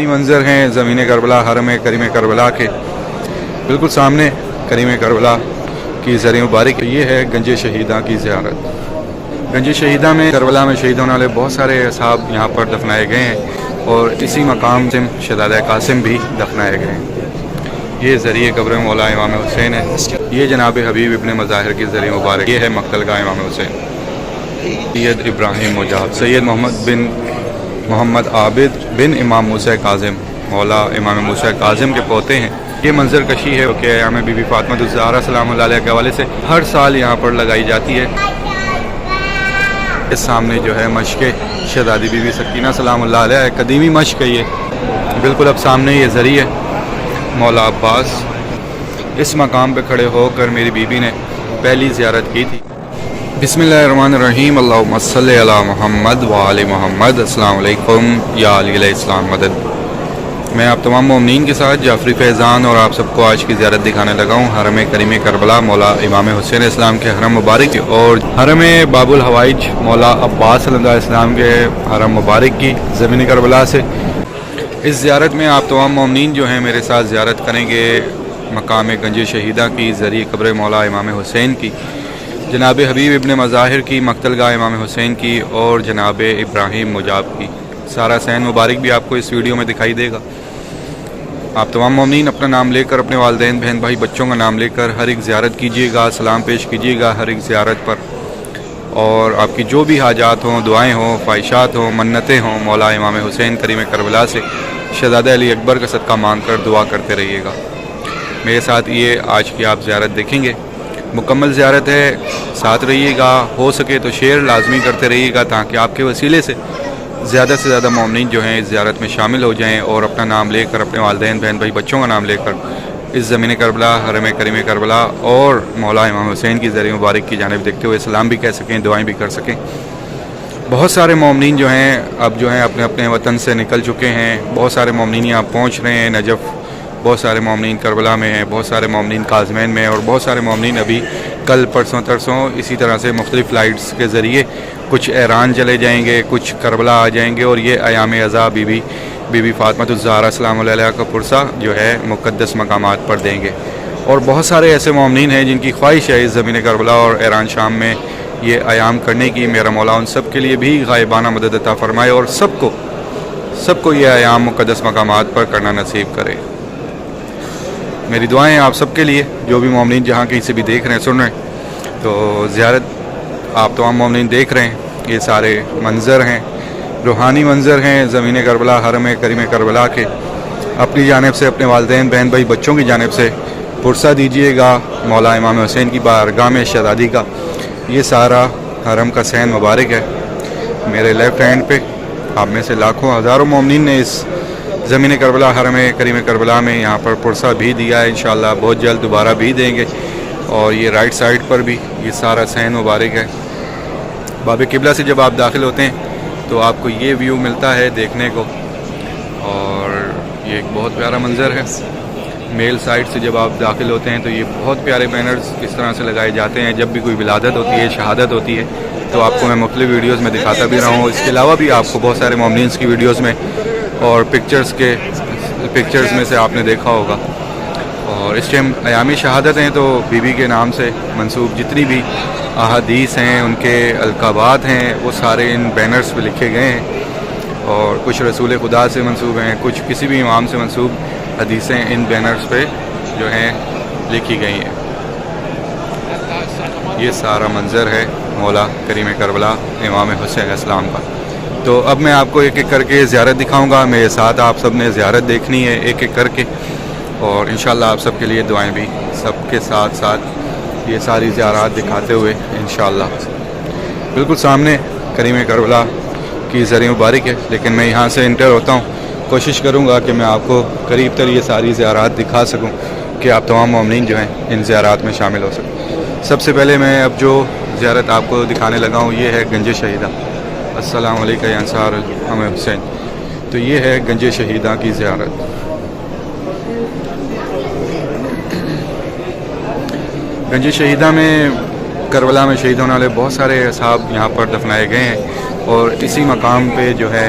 روحانی منظر ہیں زمین کربلا حرم کریم کربلا کے بالکل سامنے کریم کربلا کی زرع مبارک. یہ ہے گنج شہیداں کی زیارت. گنج شہیداں میں کربلا میں شہید ہونے والے بہت سارے اصحاب یہاں پر دفنائے گئے ہیں اور اسی مقام سے شہزادہ قاسم بھی دفنائے گئے ہیں. یہ ذریعہ قبر مولا امام حسین ہے. یہ جناب حبیب ابن مظاہر کی ذریعہ مبارک. یہ ہے مقتل گاہ امام حسین. سید ابراہیم مجاب سید محمد بن محمد عابد بن امام موسیٰ کاظم مولا امام موسیٰ کاظم کے پوتے ہیں. یہ منظر کشی ہے کہ ایام بی بی فاطمہ الزہرا سلام اللہ علیہ کے حوالے سے ہر سال یہاں پر لگائی جاتی ہے. اس سامنے جو ہے مشق شہزادی بی بی سکینہ سلام اللہ علیہ قدیمی مشق ہے. یہ بالکل اب سامنے یہ ذریعہ مولا عباس. اس مقام پہ کھڑے ہو کر میری بیوی نے پہلی زیارت کی تھی. بسم اللہ الرحمن الرحیم. اللہم صلی علی محمد وآل محمد. السلام علیکم یا علی علیہ السلام مدد. میں آپ تمام مومنین کے ساتھ جعفری فیضان اور آپ سب کو آج کی زیارت دکھانے لگا ہوں حرم کریم کربلا مولا امام حسین اسلام کے حرم مبارک اور حرم باب الحوائج مولا عباس صلی اللہ علیہ السلام کے حرم مبارک کی زمین کربلا سے. اس زیارت میں آپ تمام مومنین جو ہیں میرے ساتھ زیارت کریں گے مقام گنج شہیداں کی ذریعہ قبر مولا امام حسین کی, جناب حبیب ابن مظاہر کی مقتل گاہ امام حسین کی اور جناب ابراہیم مجاب کی. سارا سین مبارک بھی آپ کو اس ویڈیو میں دکھائی دے گا. آپ تمام مومنین اپنا نام لے کر اپنے والدین بہن بھائی بچوں کا نام لے کر ہر ایک زیارت کیجیے گا, سلام پیش کیجیے گا ہر ایک زیارت پر, اور آپ کی جو بھی حاجات ہوں, دعائیں ہوں, خواہشات ہوں, منتیں ہوں, مولا امام حسین کریم کربلا سے شہزادہ علی اکبر کا صدقہ مانگ کر دعا کرتے رہیے گا. میرے ساتھ یہ آج کی آپ زیارت دیکھیں گے, مکمل زیارت ہے, ساتھ رہیے گا. ہو سکے تو شیئر لازمی کرتے رہیے گا تاکہ آپ کے وسیلے سے زیادہ مومنین جو ہیں اس زیارت میں شامل ہو جائیں اور اپنا نام لے کر اپنے والدین بہن بھائی بچوں کا نام لے کر اس زمین کربلا حرم کریم کربلا اور مولا امام حسین کی ذریعہ مبارک کی جانب دیکھتے ہوئے سلام بھی کہہ سکیں, دعائیں بھی کر سکیں. بہت سارے مومنین جو ہیں اب جو ہیں اپنے اپنے وطن سے نکل چکے ہیں. بہت سارے مومنین یہاں پہنچ رہے ہیں نجف, بہت سارے مومنین کربلا میں ہیں, بہت سارے مومنین کاظمین میں, اور بہت سارے مومنین ابھی کل پرسوں ترسوں اسی طرح سے مختلف فلائٹس کے ذریعے کچھ ایران چلے جائیں گے, کچھ کربلا آ جائیں گے, اور یہ ایام عزا بی بی فاطمہ الزہرا سلام اللہ علیہ کا پرسہ جو ہے مقدس مقامات پر دیں گے. اور بہت سارے ایسے مومنین ہیں جن کی خواہش ہے اس زمین کربلا اور ایران شام میں یہ ایام کرنے کی. میرا مولا ان سب کے لیے بھی غائبانہ مدد عطا فرمائے اور سب کو یہ ایام مقدس مقامات پر کرنا نصیب کرے. میری دعائیں آپ سب کے لیے جو بھی مومنین جہاں کہیں سے بھی دیکھ رہے ہیں سن رہے ہیں. تو زیارت آپ تمام مومنین دیکھ رہے ہیں, یہ سارے منظر ہیں, روحانی منظر ہیں زمین کربلا حرم کریم کربلا کے. اپنی جانب سے اپنے والدین بہن بھائی بچوں کی جانب سے پرسہ دیجیے گا مولا امام حسین کی بارگاہ میں شہزادی کا. یہ سارا حرم کا سین مبارک ہے میرے لیفٹ ہینڈ پہ. آپ میں سے لاکھوں ہزاروں مومنین نے اس زمین کربلا حرم کریم کربلا میں یہاں پر پرسہ بھی دیا ہے. انشاءاللہ بہت جلد دوبارہ بھی دیں گے. اور یہ رائٹ سائڈ پر بھی یہ سارا سین مبارک ہے. باب قبلہ سے جب آپ داخل ہوتے ہیں تو آپ کو یہ ویو ملتا ہے دیکھنے کو, اور یہ ایک بہت پیارا منظر ہے. میل سائڈ سے جب آپ داخل ہوتے ہیں تو یہ بہت پیارے بینرز اس طرح سے لگائے جاتے ہیں. جب بھی کوئی ولادت ہوتی ہے, شہادت ہوتی ہے, تو آپ کو میں مختلف ویڈیوز میں دکھاتا بھی رہا ہوں. اس کے علاوہ بھی آپ کو بہت سارے مومنینز کی ویڈیوز میں اور پکچرز میں سے آپ نے دیکھا ہوگا. اور اس ٹائم ایامی شہادت ہیں تو بی بی کے نام سے منسوب جتنی بھی احادیث ہیں, ان کے القابات ہیں, وہ سارے ان بینرز پہ لکھے گئے ہیں. اور کچھ رسول خدا سے منسوب ہیں, کچھ کسی بھی امام سے منسوب حدیثیں ان بینرز پہ جو ہیں لکھی گئی ہیں. یہ سارا منظر ہے مولا کریم کربلا امام حسین اسلام کا. تو اب میں آپ کو ایک ایک کر کے زیارت دکھاؤں گا. میرے ساتھ آپ سب نے زیارت دیکھنی ہے ایک ایک کر کے, اور انشاءاللہ آپ سب کے لیے دعائیں بھی سب کے ساتھ یہ ساری زیارات دکھاتے ہوئے انشاءاللہ. بالکل سامنے کریم کربلا کی ذریعہ مبارک ہے, لیکن میں یہاں سے انٹر ہوتا ہوں. کوشش کروں گا کہ میں آپ کو قریب تر یہ ساری زیارات دکھا سکوں کہ آپ تمام مومنین جو ہیں ان زیارات میں شامل ہو سکیں. سب سے پہلے میں اب جو زیارت آپ کو دکھانے لگا ہوں یہ ہے گنج شہیداں. السلام علیکم یا انصار امام حسین. تو یہ ہے گنج شہیداں کی زیارت. گنج شہیداں میں کربلا میں شہید ہونے والے بہت سارے اصحاب یہاں پر دفنائے گئے ہیں, اور اسی مقام پہ جو ہے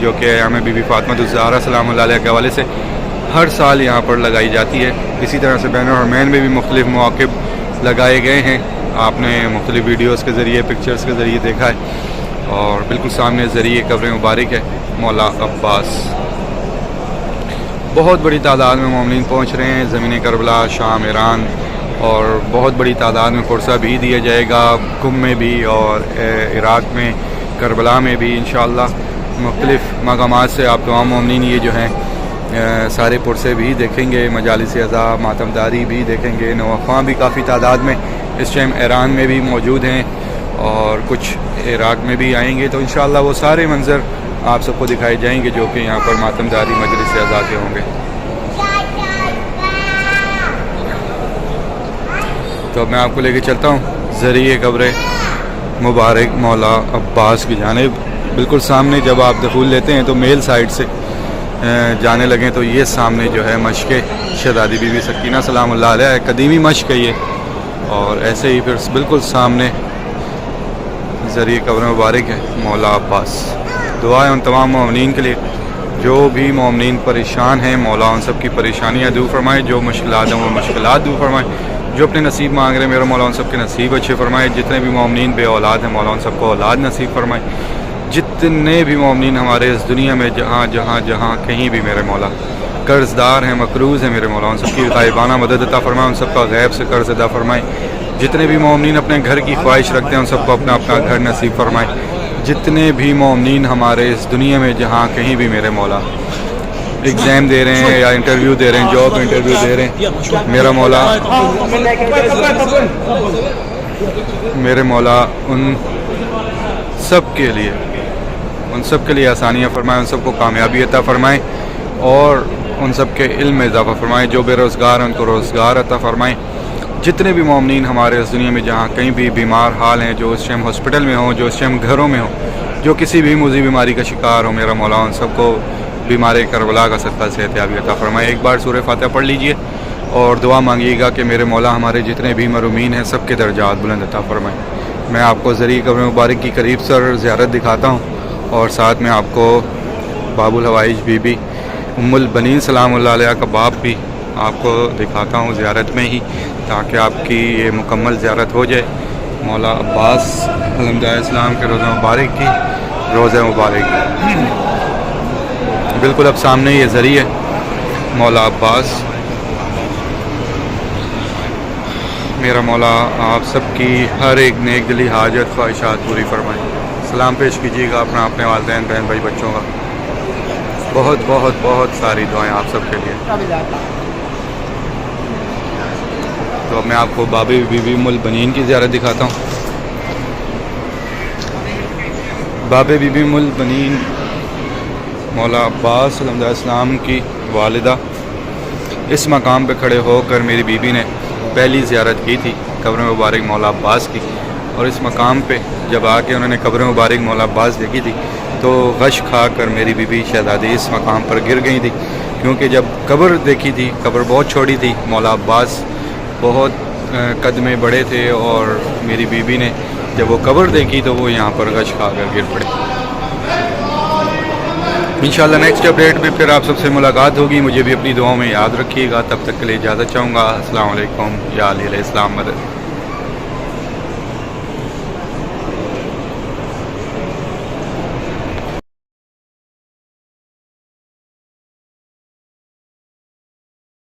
جو کہ ایام بی بی فاطمہ الزہرا سلام اللہ علیہ کے حوالے سے ہر سال یہاں پر لگائی جاتی ہے. اسی طرح سے بین الحرمین میں بھی مختلف مواقع لگائے گئے ہیں. آپ نے مختلف ویڈیوز کے ذریعے پکچرز کے ذریعے دیکھا ہے. اور بالکل سامنے ذریعے قبر مبارک ہے مولا عباس. بہت بڑی تعداد میں مومنین پہنچ رہے ہیں. زمین کربلا، شام، ایران اور بہت بڑی تعداد میں پرسہ بھی دیا جائے گا قم میں بھی اور عراق میں، کربلا میں بھی انشاءاللہ. مختلف مقامات سے آپ تمام مومنین یہ جو ہیں سارے پرسے بھی دیکھیں گے. مجالس عزا، ماتم داری بھی دیکھیں گے. نوخواں بھی کافی تعداد میں اس ٹائم ایران میں بھی موجود ہیں اور کچھ عراق میں بھی آئیں گے. تو انشاءاللہ وہ سارے منظر آپ سب کو دکھائے جائیں گے جو کہ یہاں پر ماتم داری مجلس عزا کے ہوں گے. تو اب میں آپ کو لے کے چلتا ہوں ذریعے قبر مبارک مولا عباس کی جانب. بالکل سامنے جب آپ دخول لیتے ہیں تو میل سائڈ سے جانے لگیں تو یہ سامنے جو ہے مشق شہزادی بی بی سکینہ سلام اللہ علیہ، قدیمی مشق ہے یہ. اور ایسے ہی پھر بالکل سامنے ذریعے قبر مبارک ہے مولا عباس. دعا ہے ان تمام مومنین کے لیے جو بھی مومنین پریشان ہیں، مولا ان سب کی پریشانیاں دور فرمائے. جو مشکلات ہیں وہ مشکلات دور فرمائے. جو اپنے نصیب مانگ رہے ہیں میرا مولا ان سب کے نصیب اچھے فرمائے. جتنے بھی مومنین بے اولاد ہیں مولا ان سب کو اولاد نصیب فرمائے. جتنے بھی مومنین ہمارے اس دنیا میں جہاں جہاں جہاں کہیں بھی میرے مولا قرض دار ہیں، مقروض ہیں میرے مولا، ان سب کی غائبانہ مدد عطا فرمائے. ان سب کا غیب سے قرض ادا فرمائے. جتنے بھی مومنین اپنے گھر کی خواہش رکھتے ہیں ان سب کو اپنا اپنا گھر نصیب فرمائے. جتنے بھی مومنین ہمارے اس دنیا میں جہاں کہیں بھی میرے مولا ایگزام دے رہے ہیں یا انٹرویو دے رہے ہیں، جاب انٹرویو دے رہے ہیں، میرے مولا ان سب کے لیے آسانیاں فرمائیں. ان سب کو کامیابی عطا فرمائیں اور ان سب کے علم میں اضافہ فرمائیں. جو بے روزگار ہیں ان کو روزگار عطا فرمائیں. جتنے بھی مومنین ہمارے اس دنیا میں جہاں کہیں بھی بیمار حال ہیں، جو اس ٹائم ہاسپٹل میں ہوں، جو اس ٹائم گھروں میں ہوں، جو کسی بھی موذی بیماری کا شکار ہو، میرا مولا ان سب کو بیمار کربلا کا صدقہ صحت یابی عطا فرمائے. ایک بار سورہ فاتحہ پڑھ لیجئے اور دعا مانگیے گا کہ میرے مولا ہمارے جتنے بھی مرحومین ہیں سب کے درجات بلند عطا فرمائے. میں آپ کو ذریعہ قبر مبارک کی قریب سر زیارت دکھاتا ہوں اور ساتھ میں آپ کو باب الحوائج بی بی ام البنین سلام اللہ علیہ کا باب بھی آپ کو دکھاتا ہوں زیارت میں ہی، تاکہ آپ کی یہ مکمل زیارت ہو جائے. مولا عباس علمدار اسلام کے روزہ مبارک کی روزہ مبارک. بالکل اب سامنے یہ ذریعہ مولا عباس. میرا مولا آپ سب کی ہر ایک نیک دلی حاجت خواہشات پوری فرمائے. سلام پیش کیجیے گا اپنے والدین، بہن بھائی، بچوں کا. بہت بہت بہت ساری دعائیں آپ سب کے لیے. تو اب میں آپ کو باب بی بی ام البنین کی زیارت دکھاتا ہوں. باب بی بی ام البنین مولا عباس علیہ السلام کی والدہ. اس مقام پہ کھڑے ہو کر میری بیوی نے پہلی زیارت کی تھی قبر مبارک مولا عباس کی. اور اس مقام پہ جب آ کے انہوں نے قبر مبارک مولا عباس دیکھی تھی تو غش کھا کر میری بیوی شہزادی اس مقام پر گر گئی تھی. کیونکہ جب قبر دیکھی تھی، قبر بہت چھوٹی تھی، مولا عباس بہت قد میں بڑے تھے، اور میری بیوی نے جب وہ قبر دیکھی تو وہ یہاں پر غش کھا کر گر پڑے. انشاءاللہ نیکسٹ اپڈیٹ بھی پھر آپ سب سے ملاقات ہوگی. مجھے بھی اپنی دعاؤں میں یاد رکھیے گا. تب تک کے لیے اجازت چاہوں گا. السلام علیکم. یا علیہ السلام مدد.